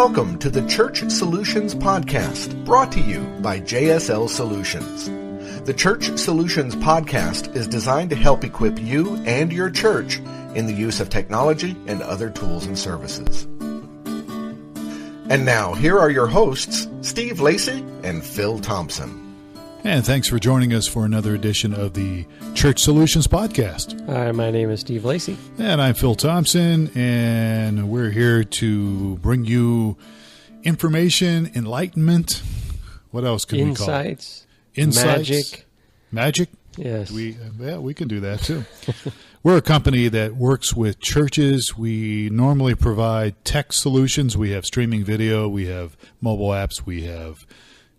Welcome to the Church Solutions Podcast, brought to you by JSL Solutions. The Church Solutions Podcast is designed to help equip you and your church in the use of technology and other tools and services. And now, here are your hosts, Steve Lacy and Phil Thompson. And thanks for joining us for another edition of the Church Solutions Podcast. Hi, my name is Steve Lacy. And I'm Phil Thompson, and we're here to bring you information, enlightenment. What else can we call it? Insights. Magic? Yes. We can do that too. We're a company that works with churches. We normally provide tech solutions. We have streaming video. We have mobile apps. We have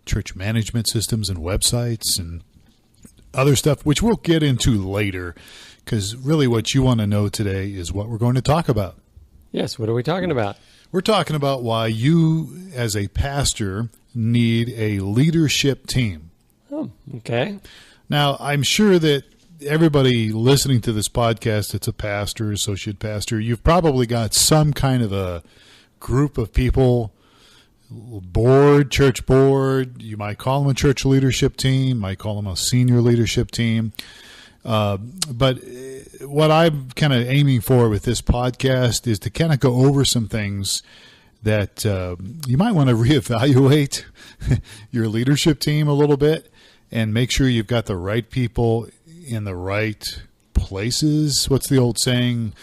church management systems and websites and other stuff, which we'll get into later, because really what you want to know today is what we're going to talk about. Yes, what are we talking about? We're talking about why you, as a pastor, need a leadership team. Oh, okay. Now, I'm sure that everybody listening to this podcast that's a pastor, associate pastor, you've probably got some kind of a group of people, church board, you might call them a church leadership team, might call them a senior leadership team. But what I'm kind of aiming for with this podcast is to kind of go over some things that you might want to reevaluate your leadership team a little bit and make sure you've got the right people in the right places. What's the old saying?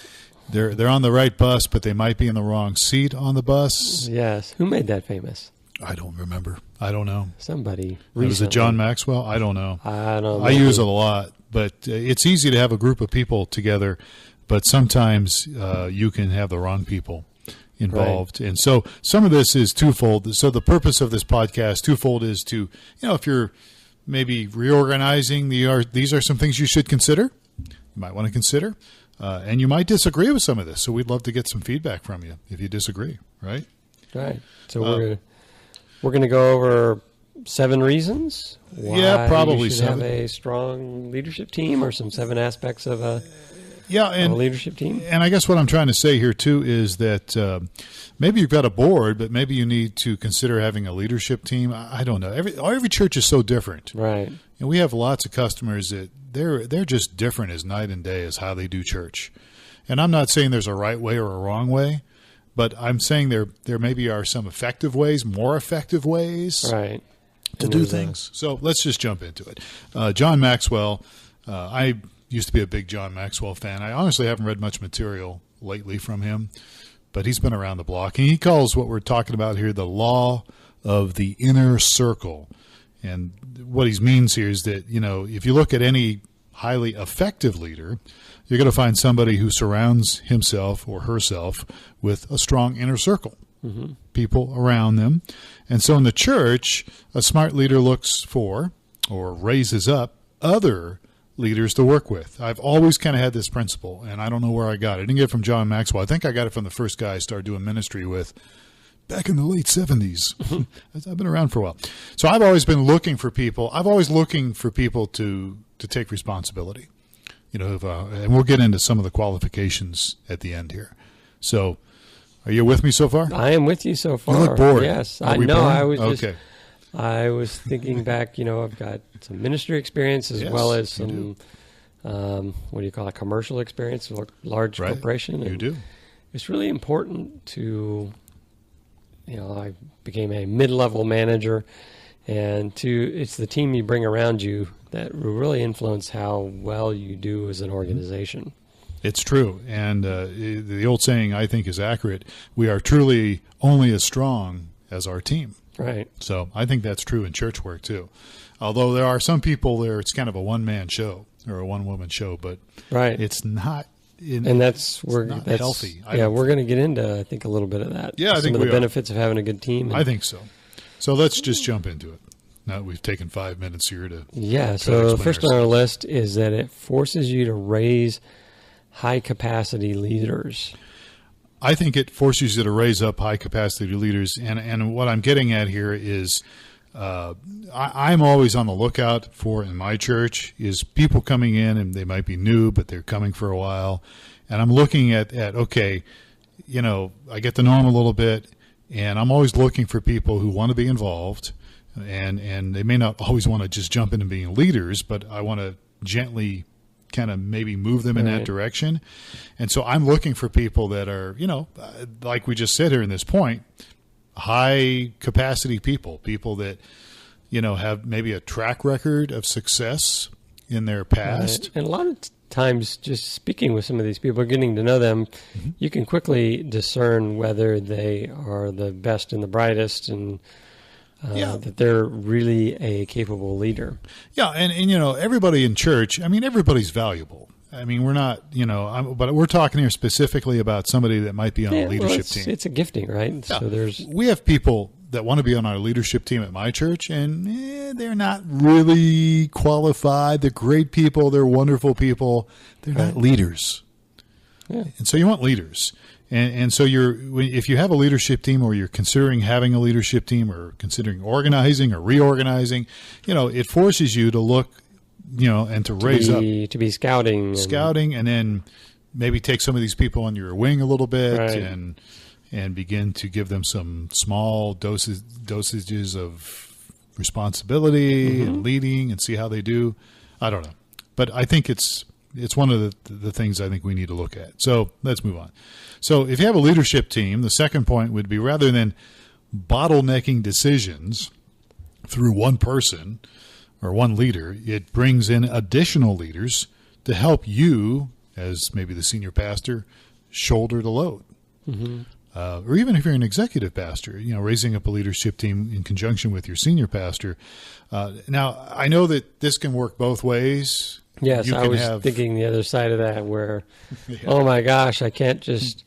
They're on the right bus, but they might be in the wrong seat on the bus. Yes. Who made that famous? I don't remember. I don't know. Somebody recently. Was it John Maxwell? I don't know. I don't know. I use it a lot, but it's easy to have a group of people together, but sometimes you can have the wrong people involved. Right. And so some of this is twofold. So the purpose of this podcast, twofold, is to, if you're maybe reorganizing, these are some things you should consider. You might want to consider. And you might disagree with some of this, so we'd love to get some feedback from you if you disagree, right? Right. So we're going to go over 7 reasons why probably you should 7. have a strong leadership team, or some 7 aspects of a leadership team. And I guess what I'm trying to say here too is that maybe you've got a board, but maybe you need to consider having a leadership team. I don't know. Every church is so different, right? And we have lots of customers that they're just different as night and day as how they do church. And I'm not saying there's a right way or a wrong way, but I'm saying there maybe are some effective ways, more effective ways, right, to do things. So let's just jump into it. John Maxwell, I used to be a big John Maxwell fan. I honestly haven't read much material lately from him, but he's been around the block. And he calls what we're talking about here the law of the inner circle. And what he means here is that, if you look at any highly effective leader, you're going to find somebody who surrounds himself or herself with a strong inner circle, people around them. And so in the church, a smart leader looks for or raises up other leaders to work with. I've always kind of had this principle, and I don't know where I got it. I didn't get it from John Maxwell. I think I got it from the first guy I started doing ministry with back in the late 70s. I've been around for a while. So I've always been looking for people. I'm always looking for people to take responsibility. And we'll get into some of the qualifications at the end here. So are you with me so far? I am with you so far. You look bored. Yes. I know. I was thinking back, I've got some ministry experience as well as some, commercial experience, large corporation. You do. It's really important to, I became a mid-level manager, and it's the team you bring around you that will really influence how well you do as an organization. It's true. And the old saying, I think, is accurate. We are truly only as strong as our team. Right. So I think that's true in church work too. Although there are some people there, it's kind of a one-man show or a one-woman show, but it's not. That's healthy. We're going to get into, I think, a little bit of that. Yeah, I think some of the benefits of having a good team. I think so. So let's just jump into it. Now we've taken 5 minutes here to. Yeah. So the first on our list is that it forces you to raise high-capacity leaders. I think it forces you to raise up high-capacity leaders, and what I'm getting at here is I'm always on the lookout for, in my church, is people coming in, and they might be new, but they're coming for a while, and I'm looking at okay, I get to know them a little bit. And I'm always looking for people who want to be involved, and they may not always want to just jump into being leaders, but I want to gently kind of maybe move them in that direction. And so I'm looking for people that are, like we just said here in this point, high capacity people that, have maybe a track record of success in their past. Right. And a lot of times just speaking with some of these people, getting to know them, you can quickly discern whether they are the best and the brightest, and that they're really a capable leader. Yeah, and everybody in church, everybody's valuable. We're not, but we're talking here specifically about somebody that might be on a leadership team. It's a gifting, right? Yeah. So we have people that want to be on our leadership team at my church, and they're not really qualified. They're great people. They're wonderful people. They're not leaders. Yeah. And so you want leaders. And so if you have a leadership team, or you're considering having a leadership team, or considering organizing or reorganizing, it forces you to look, and to raise up. To be scouting. And then maybe take some of these people under your wing a little bit, right, and begin to give them some small dosages of responsibility and leading, and see how they do. I don't know. But I think it's one of the things I think we need to look at. So let's move on. So if you have a leadership team, the second point would be, rather than bottlenecking decisions through one person or one leader, it brings in additional leaders to help you, as maybe the senior pastor, shoulder the load. Or even if you're an executive pastor, raising up a leadership team in conjunction with your senior pastor. Now, I know that this can work both ways. Yes, I was thinking the other side of that, where, oh my gosh, I can't just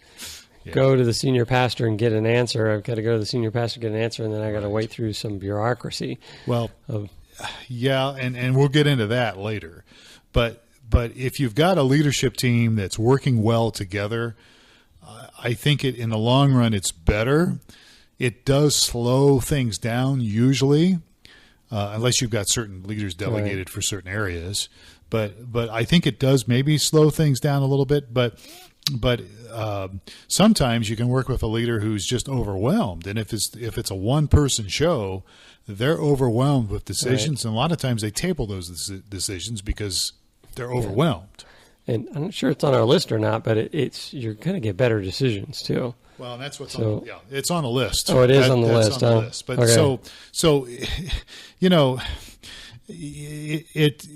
go to the senior pastor and get an answer. I've got to go to the senior pastor, get an answer, and then I got to wait through some bureaucracy. Well, and we'll get into that later. But if you've got a leadership team that's working well together, I think in the long run it's better. It does slow things down usually, unless you've got certain leaders delegated for certain areas. But I think it does maybe slow things down a little bit. But sometimes you can work with a leader who's just overwhelmed, and if it's a one-person show, they're overwhelmed with decisions, and a lot of times they table those decisions because they're overwhelmed. And I'm not sure it's on our list or not, but you're going to get better decisions too. Well, and that's what's it's on the list. Oh, it is on the list. It's on the list. But okay. So it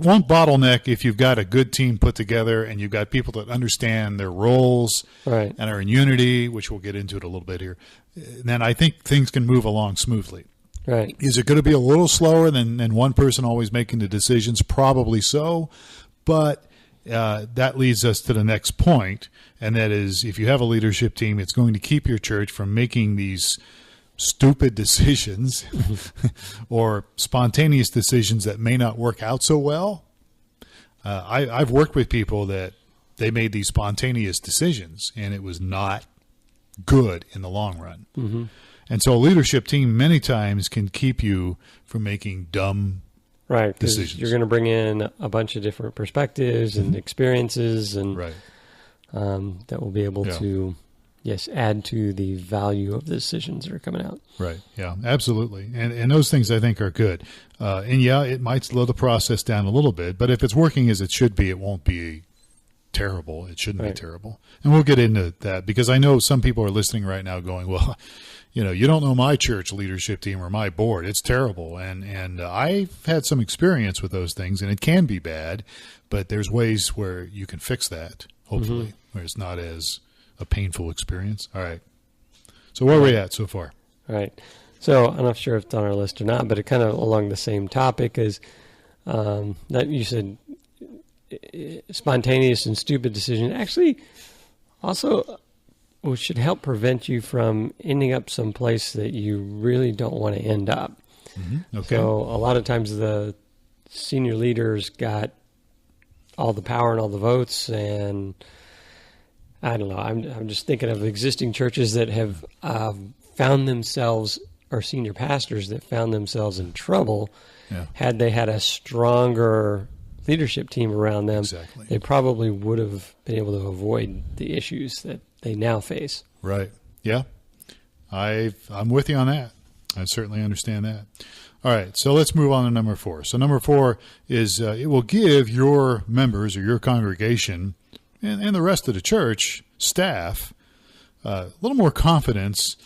won't bottleneck if you've got a good team put together and you've got people that understand their roles and are in unity, which we'll get into it a little bit here. Then I think things can move along smoothly. Right. Is it going to be a little slower than one person always making the decisions? Probably so. But that leads us to the next point, and that is, if you have a leadership team, it's going to keep your church from making these stupid decisions or spontaneous decisions that may not work out so well. I've worked with people that they made these spontaneous decisions, and it was not good in the long run. Mm-hmm. And so a leadership team many times can keep you from making dumb decisions. You're going to bring in a bunch of different perspectives and experiences, and that will be able to, add to the value of the decisions that are coming out. Right. Yeah, absolutely. And those things I think are good. It might slow the process down a little bit, but if it's working as it should be, it won't be terrible. It shouldn't be terrible. And we'll get into that, because I know some people are listening right now going, well, you don't know my church leadership team or my board. It's terrible. And I've had some experience with those things, and it can be bad, but there's ways where you can fix that, hopefully, where it's not as a painful experience. All right. So where are we at so far? All right. So I'm not sure if it's on our list or not, but it kind of along the same topic as that you said, spontaneous and stupid decision. Actually, also, which should help prevent you from ending up someplace that you really don't want to end up. Mm-hmm. Okay. So a lot of times the senior leaders got all the power and all the votes, and I don't know. I'm just thinking of existing churches that have found themselves, or senior pastors that found themselves in trouble. Yeah. Had they had a stronger leadership team around them, they probably would have been able to avoid the issues that they now face. Right. Yeah, I'm with you on that. I certainly understand that. All right, so let's move on to number 4. So number 4 is it will give your members or your congregation and the rest of the church staff a little more confidence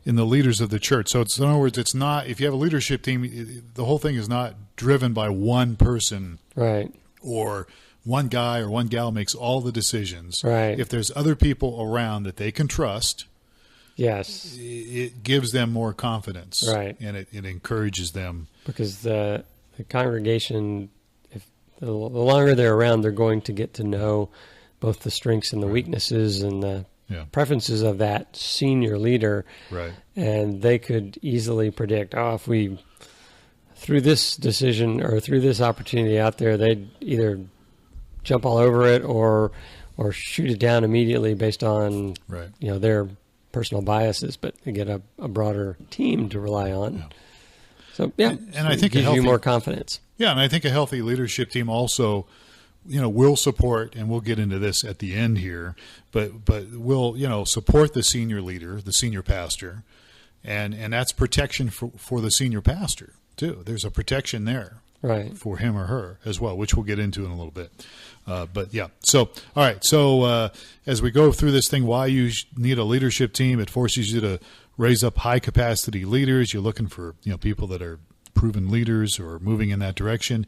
in the leaders of the church. So in other words, it's not, if you have a leadership team, the whole thing is not driven by one person, right, or one guy or one gal makes all the decisions. Right. If there's other people around that they can trust, yes, it gives them more confidence, right, and it encourages them. Because the congregation, if the longer they're around, they're going to get to know both the strengths and the weaknesses and the preferences of that senior leader, right? And they could easily predict, if we threw this decision or threw this opportunity out there, they'd either jump all over it or shoot it down immediately based on their personal biases, but they get a broader team to rely on. Yeah. So and I think it gives you more confidence. Yeah, and I think a healthy leadership team also, will support, and we'll get into this at the end here, but will support the senior leader, the senior pastor, and that's protection for the senior pastor too. There's a protection there. Right. For him or her as well, which we'll get into in a little bit. But yeah, so, all right. So as we go through this thing, why you need a leadership team, it forces you to raise up high capacity leaders. You're looking for, people that are proven leaders or moving in that direction.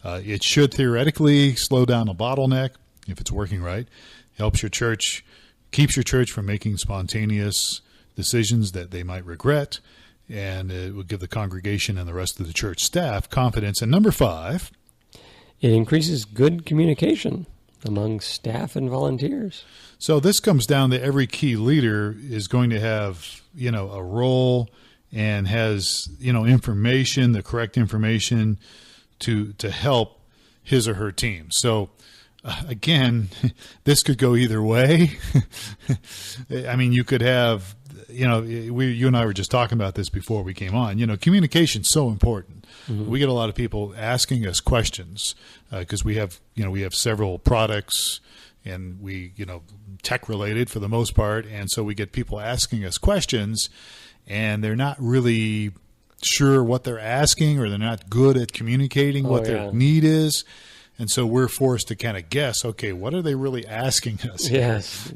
It should theoretically slow down a bottleneck if it's working right. Helps your church, keeps your church from making spontaneous decisions that they might regret. And it would give the congregation and the rest of the church staff confidence. And number 5, it increases good communication among staff and volunteers. So this comes down to every key leader is going to have, a role and has, information, the correct information to help his or her team. So again, this could go either way. I mean, you could have, you and I were just talking about this before we came on. Communication's so important. Mm-hmm. We get a lot of people asking us questions because we have several products, and we, tech related for the most part. And so we get people asking us questions, and they're not really sure what they're asking, or they're not good at communicating what their need is. And so we're forced to kind of guess, okay, what are they really asking us? Yes.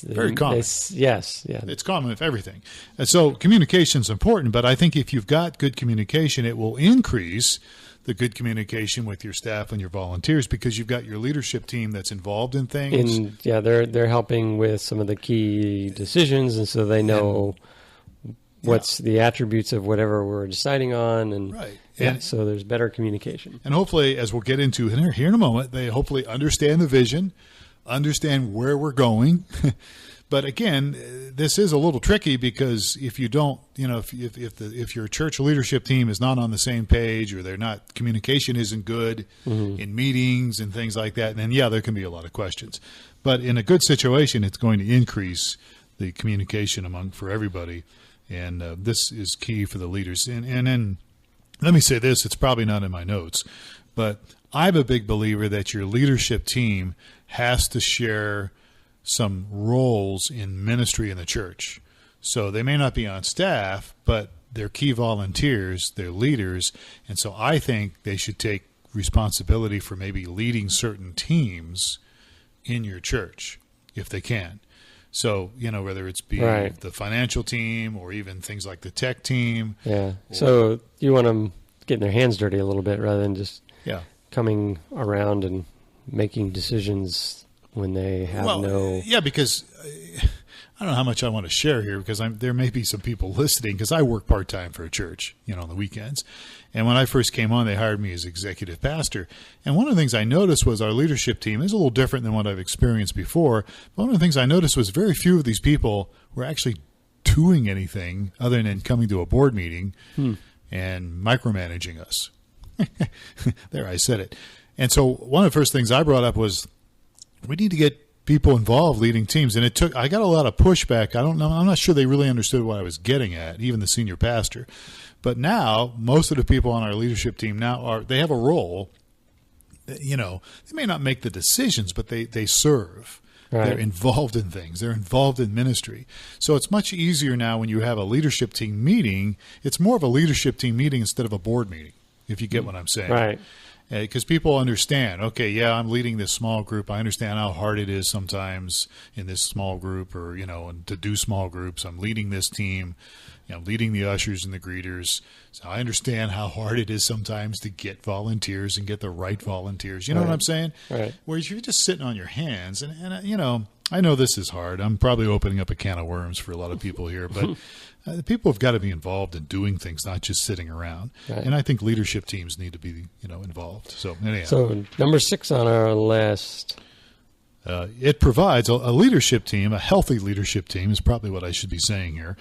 Very common. Yes. Yeah. It's common with everything. And so communication is important, but I think if you've got good communication, it will increase the good communication with your staff and your volunteers because you've got your leadership team that's involved in things. They're helping with some of the key decisions, and so they know what's the attributes of whatever we're deciding on, and right. So there's better communication. And hopefully, as we'll get into here in a moment, they hopefully understand the vision, understand where we're going. But again, this is a little tricky because if you don't, if your church leadership team is not on the same page, or communication isn't good in meetings and things like that, then there can be a lot of questions. But in a good situation, it's going to increase the communication for everybody. And this is key for the leaders. And then let me say this, it's probably not in my notes, but I'm a big believer that your leadership team has to share some roles in ministry in the church. So they may not be on staff, but they're key volunteers, they're leaders. And so I think they should take responsibility for maybe leading certain teams in your church if they can. So, whether it's the financial team or even things like the tech team. Yeah. So you want them getting their hands dirty a little bit rather than just coming around and making decisions when they have no... Yeah, because I don't know how much I want to share here because there may be some people listening because I work part-time for a church, on the weekends. And when I first came on, they hired me as executive pastor. And one of the things I noticed was our leadership team is a little different than what I've experienced before. But one of the things I noticed was very few of these people were actually doing anything other than coming to a board meeting and micromanaging us. There, I said it. And so one of the first things I brought up was we need to get people involved leading teams. And I got a lot of pushback. I don't know. I'm not sure they really understood what I was getting at, even the senior pastor. But now most of the people on our leadership team they have a role. They may not make the decisions, but they serve. Right. They're involved in things. They're involved in ministry. So it's much easier now when you have a leadership team meeting. It's more of a leadership team meeting instead of a board meeting, if you get what I'm saying. Right. Because people understand, okay, yeah, I'm leading this small group. I understand how hard it is sometimes in this small group or, and to do small groups. I'm leading this team, leading the ushers and the greeters. So I understand how hard it is sometimes to get volunteers and get the right volunteers. You know what I'm saying? Right. Whereas you're just sitting on your hands and I know this is hard. I'm probably opening up a can of worms for a lot of people here, but people have got to be involved in doing things, not just sitting around. Right. And I think leadership teams need to be, involved. So anyhow. So number 6 on our list. It provides a leadership team, a healthy leadership team is probably what I should be saying here.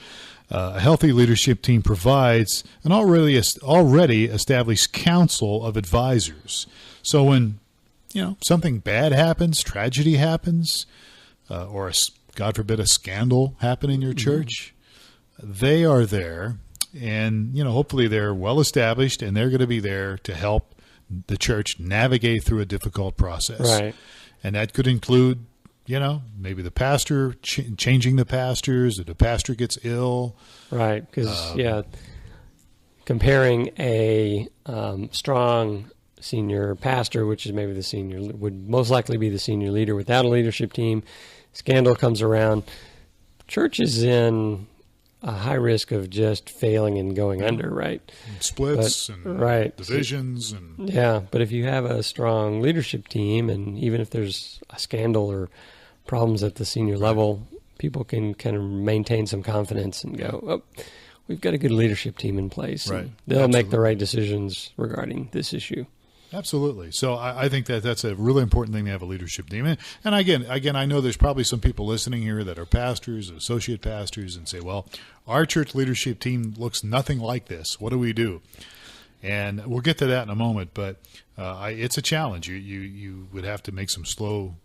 A healthy leadership team provides an already established council of advisors. So when, something bad happens, tragedy happens, or God forbid, a scandal happen in your church, they are there, and hopefully they're well established, and they're going to be there to help the church navigate through a difficult process. Right. And that could include, maybe the pastor changing the pastors, if the pastor gets ill. Right, because comparing a strong senior pastor, which is maybe would most likely be the senior leader, without a leadership team, scandal comes around, church is in a high risk of just failing and going under, right? And splits and divisions. But if you have a strong leadership team, and even if there's a scandal or problems at the senior level, people can kind of maintain some confidence and go, oh, we've got a good leadership team in place. Right. They'll make the right decisions regarding this issue. Absolutely. So I think that's a really important thing to have a leadership team. And again, I know there's probably some people listening here that are pastors, associate pastors, and say, well, our church leadership team looks nothing like this. What do we do? And we'll get to that in a moment, but it's a challenge. You would have to make some slow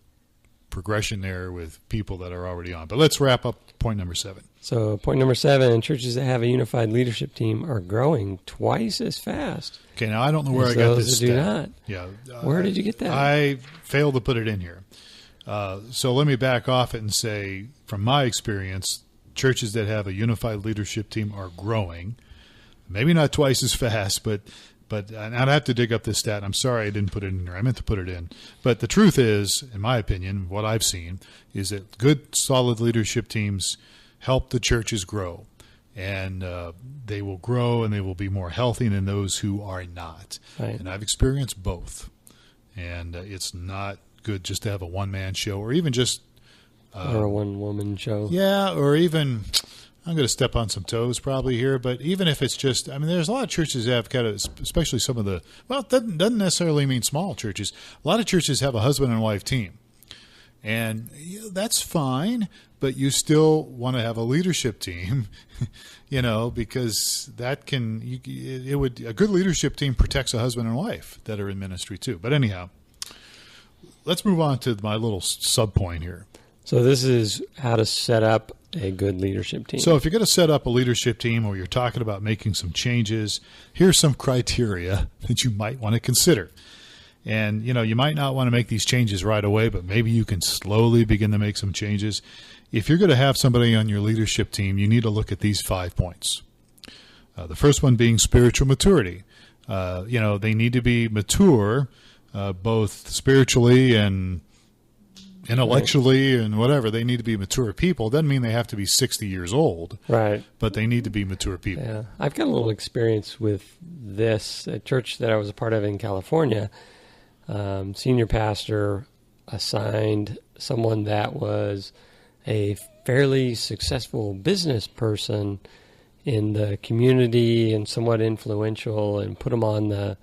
progression there with people that are already on. But let's wrap up point number 7. So point number 7, churches that have a unified leadership team are growing twice as fast. Okay, now I don't know where I got this those that do not. Yeah, where did you get that? I failed to put it in here. So let me back off it and say, from my experience, churches that have a unified leadership team are growing. Maybe not twice as fast, but and I'd have to dig up this stat. I'm sorry I didn't put it in here. I meant to put it in. But the truth is, in my opinion, what I've seen is that good, solid leadership teams help the churches grow. And they will grow and they will be more healthy than those who are not. Right. And I've experienced both. And it's not good just to have a one-man show or even just... or a one-woman show. Yeah, or even... I'm going to step on some toes probably here, but even if it's just, there's a lot of churches that have kind of, especially some of the, well, it doesn't necessarily mean small churches. A lot of churches have a husband and wife team. And that's fine, but you still want to have a leadership team, because that can, a good leadership team protects a husband and wife that are in ministry too. But anyhow, let's move on to my little sub point here. So this is how to set up a good leadership team. So if you're going to set up a leadership team or you're talking about making some changes, here's some criteria that you might want to consider. And, you might not want to make these changes right away, but maybe you can slowly begin to make some changes. If you're going to have somebody on your leadership team, you need to look at these 5 points. The first one being spiritual maturity. They need to be mature, both spiritually and intellectually and whatever. They need to be mature people. Doesn't mean they have to be 60 years old. Right. But they need to be mature people. Yeah. I've got a little experience with this. A church that I was a part of in California, senior pastor assigned someone that was a fairly successful business person in the community and somewhat influential, and put them on the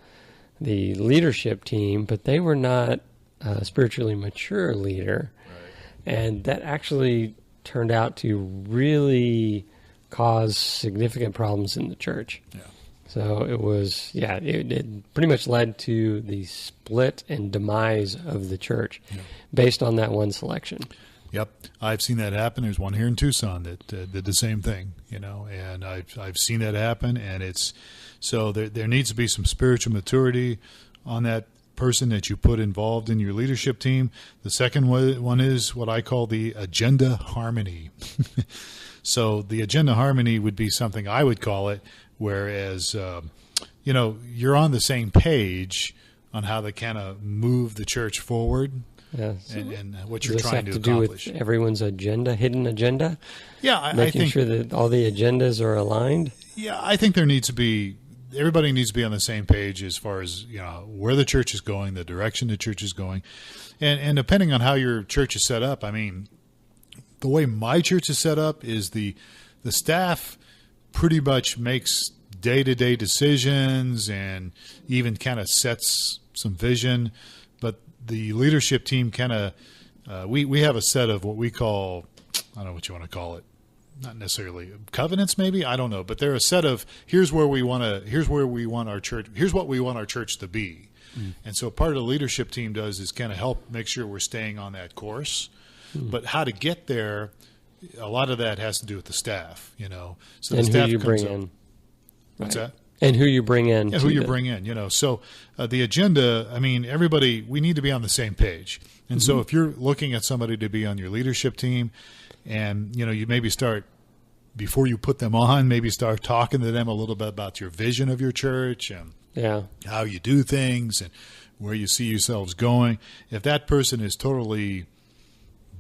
leadership team, but they were not a spiritually mature leader. Right. And that actually turned out to really cause significant problems in the church. Yeah. So it was, it pretty much led to the split and demise of the church based on that one selection. Yep, I've seen that happen. There's one here in Tucson that did the same thing, and I've seen that happen. And it's so there needs to be some spiritual maturity on that person that you put involved in your leadership team. The second one is what I call the agenda harmony. So the agenda harmony would be something I would call it, whereas, you're on the same page on how to kind of move the church forward. Yes. And what you're trying to accomplish. Does this have to do with everyone's agenda, hidden agenda? Yeah, I Making think, sure that all the agendas are aligned? Yeah, I think there needs to be, everybody needs to be on the same page as far as, where the church is going, the direction the church is going. And depending on how your church is set up, I mean, the way my church is set up is the staff pretty much makes day-to-day decisions and even kind of sets some vision. But the leadership team kind of, we have a set of what we call, I don't know what you want to call it, not necessarily covenants, maybe, I don't know, but they're a set of here's what we want our church to be. And so part of the leadership team does is kind of help make sure we're staying on that course. But how to get there, a lot of that has to do with the staff, So the and staff who you bring up, in. What's Right. that? And who you bring in. Yeah, who you bring in, So the agenda, I mean, everybody, we need to be on the same page. And so if you're looking at somebody to be on your leadership team and, you maybe start, before you put them on, maybe start talking to them a little bit about your vision of your church and how you do things and where you see yourselves going. If that person is totally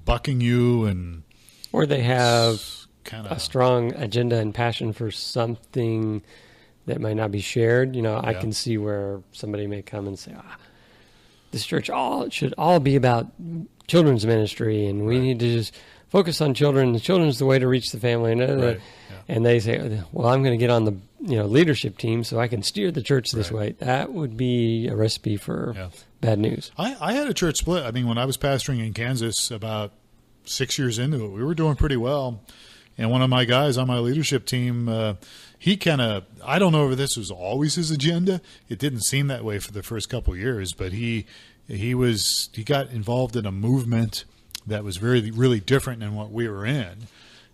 bucking you or they have a strong agenda and passion for something that might not be shared, I can see where somebody may come and say, this church should all be about children's ministry, and we need to just focus on children. The children's the way to reach the family. And they say, well, I'm going to get on the leadership team so I can steer the church this way. That would be a recipe for bad news. I had a church split. I mean, when I was pastoring in Kansas about 6 years into it, we were doing pretty well. And one of my guys on my leadership team, he kind of, I don't know if this was always his agenda. It didn't seem that way for the first couple of years, but he got involved in a movement that was really different than what we were in.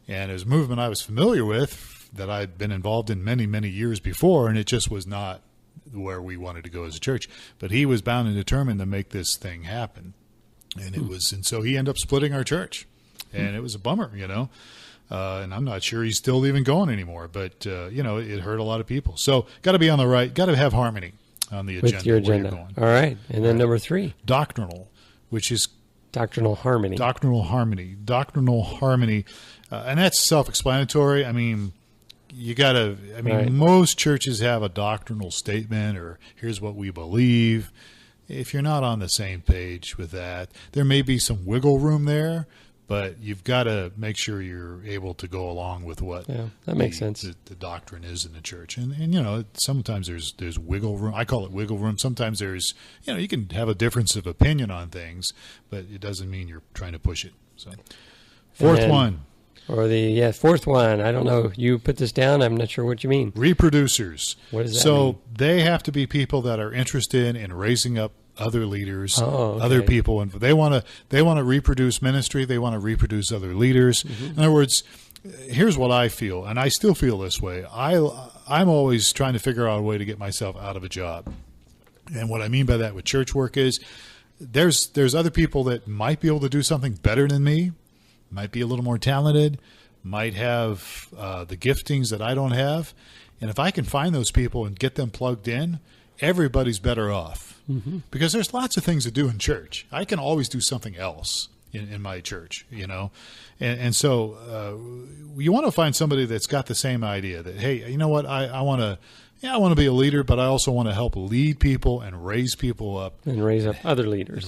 And it was a movement I was familiar with that I'd been involved in many, many years before, and it just was not where we wanted to go as a church. But he was bound and determined to make this thing happen. And so he ended up splitting our church. And it was a bummer, and I'm not sure he's still even going anymore, but it hurt a lot of people. So got to be on the right, got to have harmony on the agenda. With your agenda. All right. And then number 3. Doctrinal, which is doctrinal harmony. Doctrinal harmony. And that's self-explanatory. I mean, most churches have a doctrinal statement or here's what we believe. If you're not on the same page with that, there may be some wiggle room there, but you've got to make sure you're able to go along with what that makes sense. The doctrine is in the church. And sometimes there's wiggle room. I call it wiggle room. Sometimes there's, you can have a difference of opinion on things, but it doesn't mean you're trying to push it. So fourth one. Or the fourth one. I don't know. You put this down. I'm not sure what you mean. Reproducers. What does that mean? So they have to be people that are interested in raising up other leaders, other people, and they want to reproduce ministry. They want to reproduce other leaders. In other words, here's what I feel, and I still feel this way. I'm always trying to figure out a way to get myself out of a job, and what I mean by that with church work is there's other people that might be able to do something better than me, might be a little more talented, might have the giftings that I don't have, and if I can find those people and get them plugged in, everybody's better off. Because there's lots of things to do in church. I can always do something else in my church, and so you want to find somebody that's got the same idea that, hey, you know what, I want to be a leader, but I also want to help lead people and raise people up. And raise up other leaders.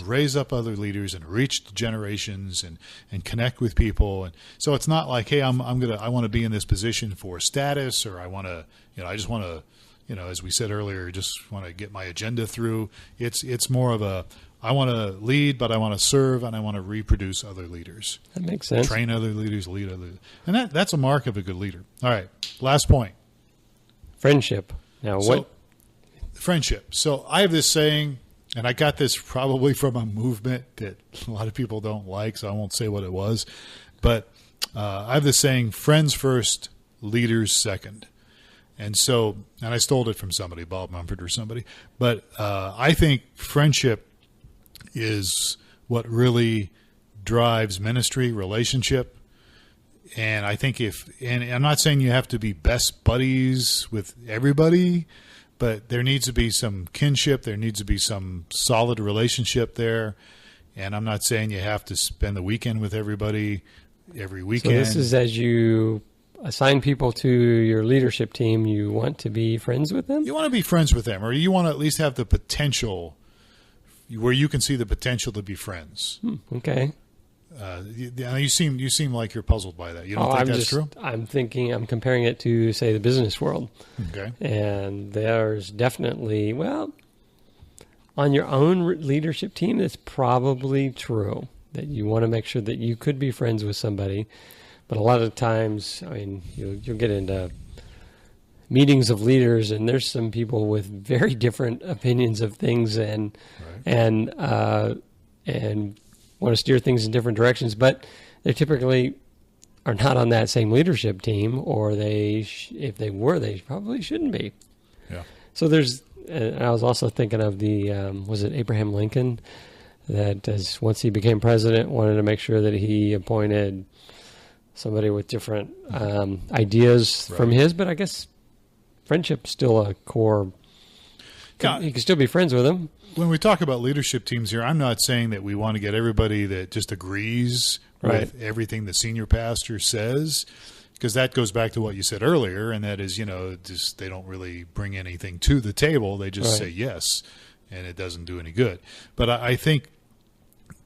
And reach the generations and connect with people. And so it's not like, hey, I want to be in this position for status, or I want to, I just want to, as we said earlier, just want to get my agenda through. It's more of I want to lead, but I want to serve, and I want to reproduce other leaders. That makes sense. Train other leaders, lead other leaders. And that's a mark of a good leader. All right, last point. Friendship. Now, what? Friendship. So I have this saying, and I got this probably from a movement that a lot of people don't like, so I won't say what it was. But I have this saying, friends first, leaders second. And so, and I stole it from somebody, Bob Mumford or somebody. But I think friendship is what really drives ministry, relationship. And I think and I'm not saying you have to be best buddies with everybody, but there needs to be some kinship. There needs to be some solid relationship there. And I'm not saying you have to spend the weekend with everybody every weekend. So this is as you assign people to your leadership team, you want to be friends with them? You want to be friends with them, or you want to at least have the potential where you can see the potential to be friends. Okay. You seem like you're puzzled by that. You don't think that's true? I'm comparing it to, say, the business world. Okay. And there's definitely, on your own leadership team, it's probably true that you want to make sure that you could be friends with somebody. But a lot of times, you'll get into meetings of leaders, and there's some people with very different opinions of things, and want to steer things in different directions. But they typically are not on that same leadership team, or if they were, they probably shouldn't be. Yeah. So and I was also thinking of was it Abraham Lincoln, that once he became president, wanted to make sure that he appointed somebody with different ideas from his, but I guess friendship's still a core. You can still be friends with them. When we talk about leadership teams here, I'm not saying that we want to get everybody that just agrees with everything the senior pastor says, because that goes back to what you said earlier, and that is, just they don't really bring anything to the table. They just say yes, and it doesn't do any good. But I think,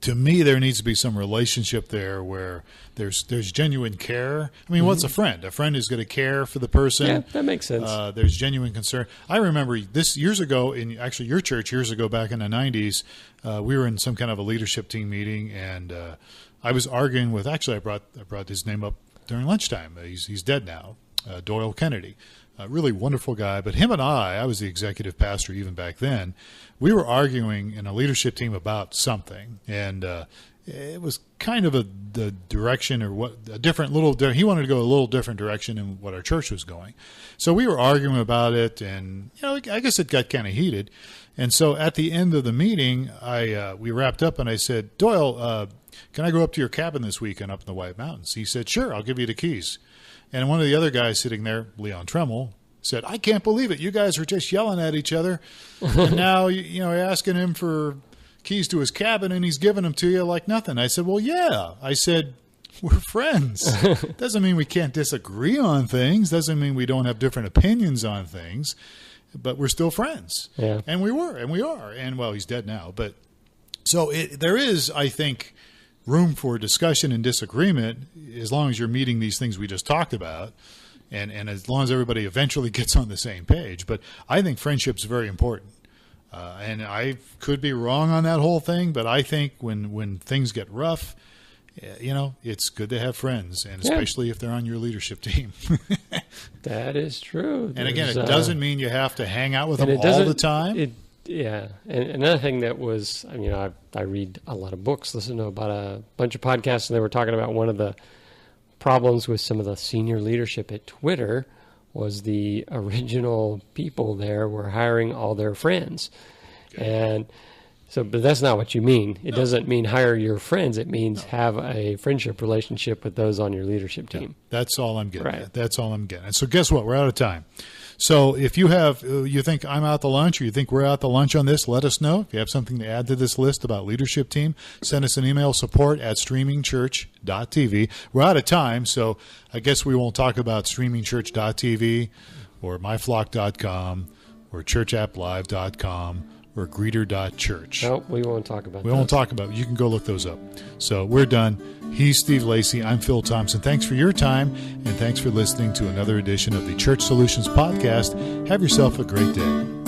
to me, there needs to be some relationship there where there's genuine care. I mean, what's a friend? A friend is going to care for the person. Yeah, that makes sense. There's genuine concern. I remember this years ago, in actually your church years ago, back in the 90s, we were in some kind of a leadership team meeting, and I was arguing with, actually I brought his name up during lunchtime. He's dead now, Doyle Kennedy. Really wonderful guy. But him and I was the executive pastor even back then, we were arguing in a leadership team about something. And it was kind of the direction, or he wanted to go a little different direction in what our church was going. So we were arguing about it, and I guess it got kind of heated. And so at the end of the meeting, we wrapped up, and I said, Doyle, can I go up to your cabin this weekend up in the White Mountains? He said, sure, I'll give you the keys. And one of the other guys sitting there, Leon Tremmel, said, I can't believe it. You guys were just yelling at each other. And now, you're asking him for keys to his cabin, and he's giving them to you like nothing. I said, well, yeah. I said, we're friends. Doesn't mean we can't disagree on things. Doesn't mean we don't have different opinions on things. But we're still friends. Yeah. And we were, and we are. And, well, he's dead now. But so there is, I think, room for discussion and disagreement as long as you're meeting these things we just talked about, and as long as everybody eventually gets on the same page. But I think friendship's very important. And I could be wrong on that whole thing, but I think when things get rough, it's good to have friends, and especially if they're on your leadership team. That is true. And again, it doesn't mean you have to hang out with them all the time. Yeah. And another thing that was, I read a lot of books, listen to about a bunch of podcasts, and they were talking about one of the problems with some of the senior leadership at Twitter was the original people there were hiring all their friends. Okay. And so, but that's not what you mean. It doesn't mean hire your friends. It means have a friendship relationship with those on your leadership team. Yeah, that's all I'm getting at. That's all I'm getting at. So guess what? We're out of time. So if you think I'm out to lunch, or you think we're out to lunch on this, let us know. If you have something to add to this list about leadership team, send us an email, support@StreamingChurch.tv. We're out of time, so I guess we won't talk about StreamingChurch.tv or myflock.com or churchapplive.com or greeter.church. No, we won't talk about that. We won't talk about it. You can go look those up. So we're done. He's Steve Lacy. I'm Phil Thompson. Thanks for your time, and thanks for listening to another edition of the Church Solutions Podcast. Have yourself a great day.